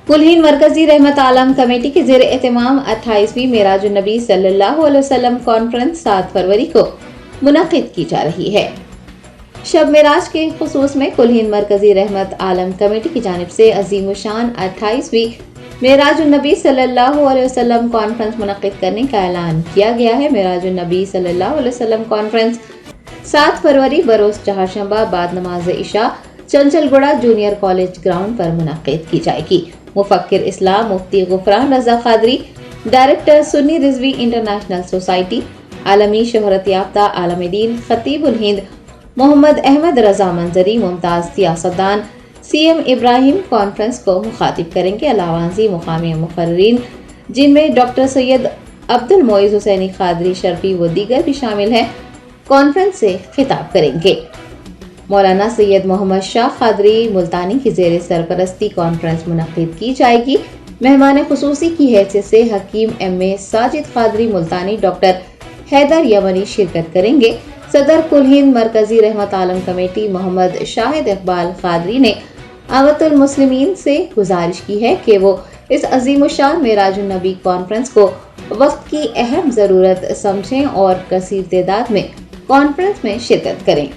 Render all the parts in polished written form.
कुल्हीन मरकजी रहमत आलम कमेटी के ज़ेर एहतमाम 28वीं मेराजुन नबी सल्लल्लाहु अलैहि वसल्लम कॉन्फ्रेंस 7 फरवरी को मुनक़िद की जा रही है। शब मेराज के खुसूस में कुल्हीन मरकजी रहमत आलम कमेटी की जानिब से अजीम शान 28वीं मेराजुन नबी सल्लल्लाहु अलैहि वसल्लम कॉन्फ्रेंस मुनक़िद करने का ऐलान किया गया है। मेराजुन नबी सल्लल्लाहु अलैहि वसल्लम कॉन्फ्रेंस 7 फरवरी बरोज़ चहारशंबा बाद नमाज इशा चंचलगुड़ा जूनियर कॉलेज ग्राउंड पर मुनक़िद की जाएगी। मुफक्किर इस्लाम मुफ्ती Gufran Raza Qadri, director Sunni Rizvi international society, आलमी शोहरत याफ्ता आलम दीन खतीबुल हिंद मोहम्मद अहमद रजा मंजरी, मुमताज सियासतदान CM इब्राहिम कॉन्फ्रेंस को मुखातिब करेंगे। अलावांजी मुकामी मुकर्रिरीन जिनमें डॉक्टर सैयद अब्दुल मोइज़ हुसैनी कादरी शर्फी व दीगर भी शामिल हैं, कॉन्फ्रेंस से खिताब करेंगे। मौलाना सैयद मोहम्मद शाह कादरी मुल्तानी की ज़ेर सरपरस्ती कॉन्फ्रेंस मुनक़िद की जाएगी। मेहमान खुसूसी की हैसियत से हकीम MA साजिद कादरी मुल्तानी, डॉक्टर हैदर यमनी शिरकत करेंगे। सदर कुल्हीन मरकजी रहमत आलम कमेटी मोहम्मद शाहिद इकबाल कादरी ने आमतुल मुस्लिमीन से गुजारिश की है कि वो इस अजीमुशान मेराजुन नबी कॉन्फ्रेंस को वक्त की अहम ज़रूरत समझें और कसीर तादाद में कॉन्फ्रेंस में शिरकत करें।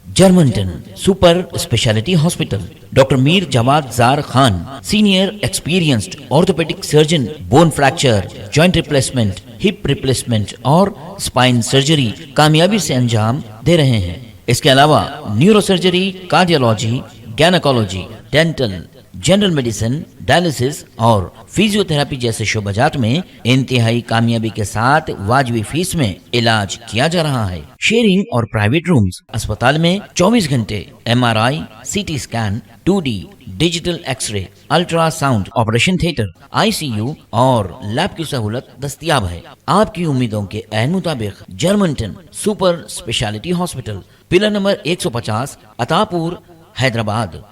Germanten super speciality hospital, doctor Mir Jawad Zar Khan, senior experienced orthopaedic surgeon, bone fracture, joint replacement, hip replacement और स्पाइन सर्जरी कामयाबी से अंजाम दे रहे हैं। इसके अलावा neuro surgery, cardiology, gynaecology, dental, general medicine, dialysis और फिजियोथेरेपी जैसे शोबाजात में इंतहाई कामयाबी के साथ वाजिबी फीस में इलाज किया जा रहा है। शेयरिंग और प्राइवेट रूम्स, अस्पताल में 24 घंटे MRI, CT scan, 2D digital x-ray, ultrasound, operation theatre, ICU और लैब की सहूलत दस्तयाब है। आपकी उम्मीदों के ऐन मुताबिक Germanten super speciality hospital, pillar number 150, Attapur, Hyderabad.